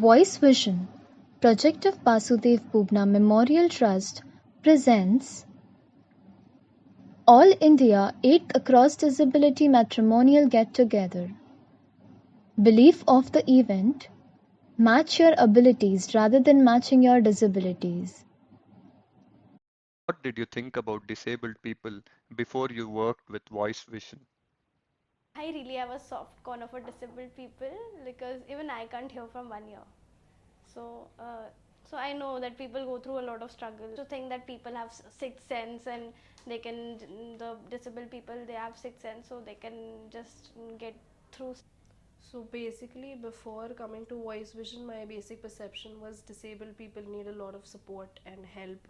Voice Vision, Project of Basudev Bhubna Memorial Trust presents All India 8th Across Disability Matrimonial Get Together. Belief of the event: match your abilities rather than matching your disabilities. What did you think about disabled people before you worked with Voice Vision? I really have a soft corner for disabled people because even I can't hear from 1 year. So, so I know that people go through a lot of struggle. To think that people have sixth sense and they can, the disabled people, they have sixth sense, so they can just get through. So basically, before coming to Voice Vision, my basic perception was disabled people need a lot of support and help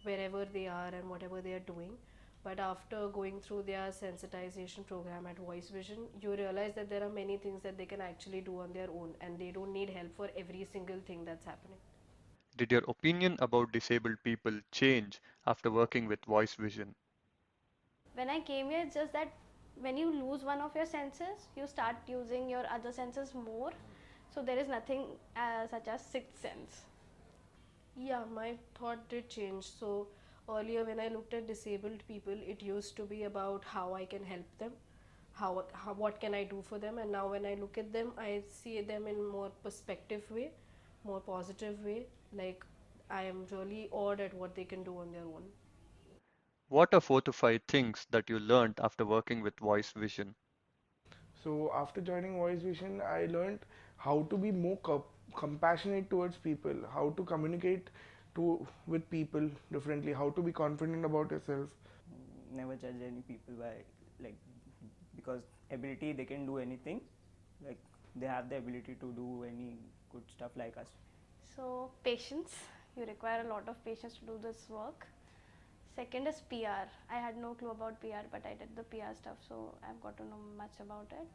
wherever they are and whatever they are doing. But after going through their sensitization program at Voice Vision, you realize that there are many things that they can actually do on their own and they don't need help for every single thing that's happening. Did your opinion about disabled people change after working with Voice Vision? When I came here, it's just that when you lose one of your senses, you start using your other senses more. So there is nothing such as sixth sense. Yeah, my thought did change. So earlier, when I looked at disabled people, it used to be about how I can help them, how what can I do for them, and now when I look at them, I see them in more perspective way, more positive way. Like I am really awed at what they can do on their own. What are 4 to 5 things that you learned after working with Voice Vision? So after joining Voice Vision, I learned how to be more compassionate towards people, how to communicate with people differently, how to be confident about yourself. Never judge any people by like because ability they can do anything, like they have the ability to do any good stuff like us. So patience, you require a lot of patience to do this work. Second is PR. I had no clue about PR, but I did the PR stuff, so I've got to know much about it.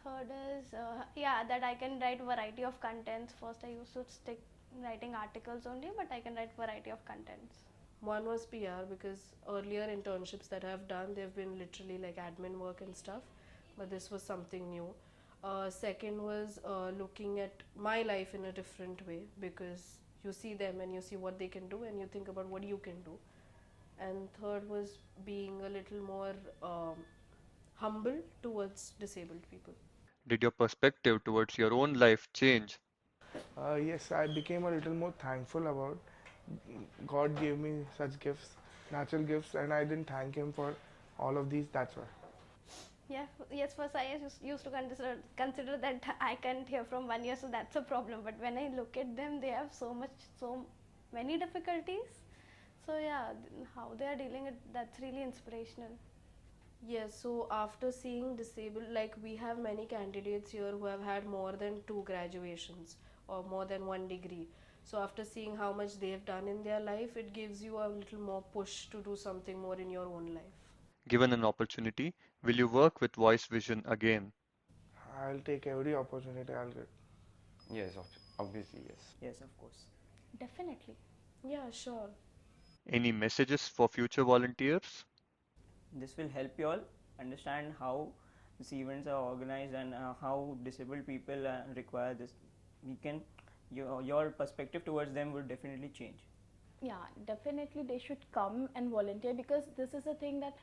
Third is that I can write variety of contents. First I used to stick writing articles only, but I can write variety of contents. One was PR because earlier internships that I've done, they've been literally like admin work and stuff, but this was something new. Second was looking at my life in a different way because you see them and you see what they can do and you think about what you can do. And third was being a little more humble towards disabled people. Did your perspective towards your own life change? Yes, I became a little more thankful about God gave me such gifts, natural gifts, and I didn't thank Him for all of these. That's why. Yeah, yes, first I used to consider that I can't hear from 1 year, so that's a problem. But when I look at them, they have so many difficulties. So yeah, how they are dealing it, that's really inspirational. Yes, so after seeing disabled, like we have many candidates here who have had more than 2 graduations or more than 1 degree. So after seeing how much they've done in their life, it gives you a little more push to do something more in your own life. Given an opportunity, will you work with Voice Vision again? I'll take every opportunity I'll get. Yes, obviously, yes. Yes, of course. Definitely. Yeah, sure. Any messages for future volunteers? This will help you all understand how these events are organized and how disabled people require this. We can your perspective towards them would definitely change. Yeah, definitely they should come and volunteer, because this is a thing that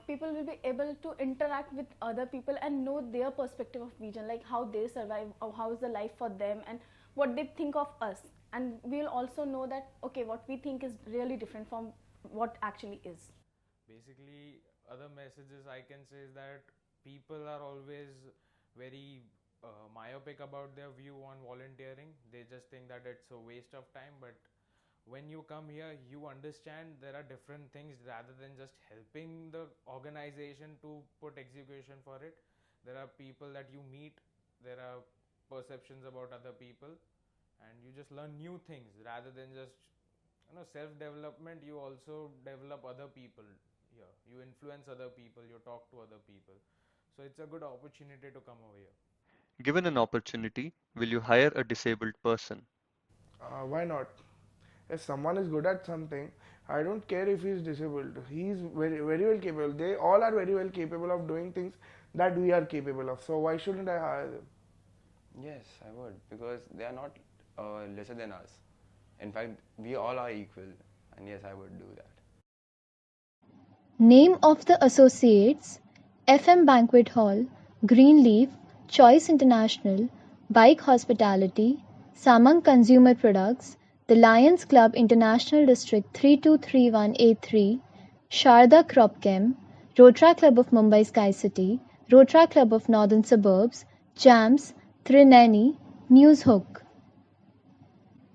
people will be able to interact with other people and know their perspective of vision, like how they survive or how is the life for them and what they think of us. And we'll also know that, okay, what we think is really different from what actually is. Basically, other messages I can say is that people are always very myopic about their view on volunteering. They just think that it's a waste of time, but when you come here, you understand there are different things rather than just helping the organization to put execution for it. There are people that you meet, there are perceptions about other people, and you just learn new things rather than just self development. You also develop other people here, you influence other people, you talk to other people, so it's a good opportunity to come over here. Given an opportunity, will you hire a disabled person? Why not? If someone is good at something, I don't care if he's disabled. He's very well capable. They all are very well capable of doing things that we are capable of. So why shouldn't I hire them? Yes, I would, because they are not lesser than us. In fact, we all are equal, and yes, I would do that. Name of the associates: FM Banquet Hall, Greenleaf, Choice International, Bike Hospitality, Samang Consumer Products, the Lions Club International District 3231A3, Sharda Cropchem, Rotary Club of Mumbai Sky City, Rotary Club of Northern Suburbs, JAMS, Trineni, Newshook.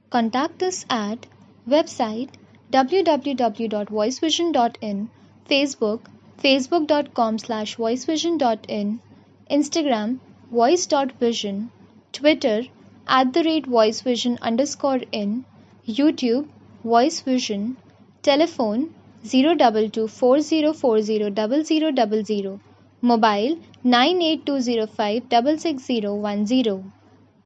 Contact us at website www.voicevision.in, Facebook facebook.com/voicevision.in, Instagram voice.vision, Twitter @voicevision_in, YouTube Voice Vision, telephone 02240400000, mobile 98205 66010.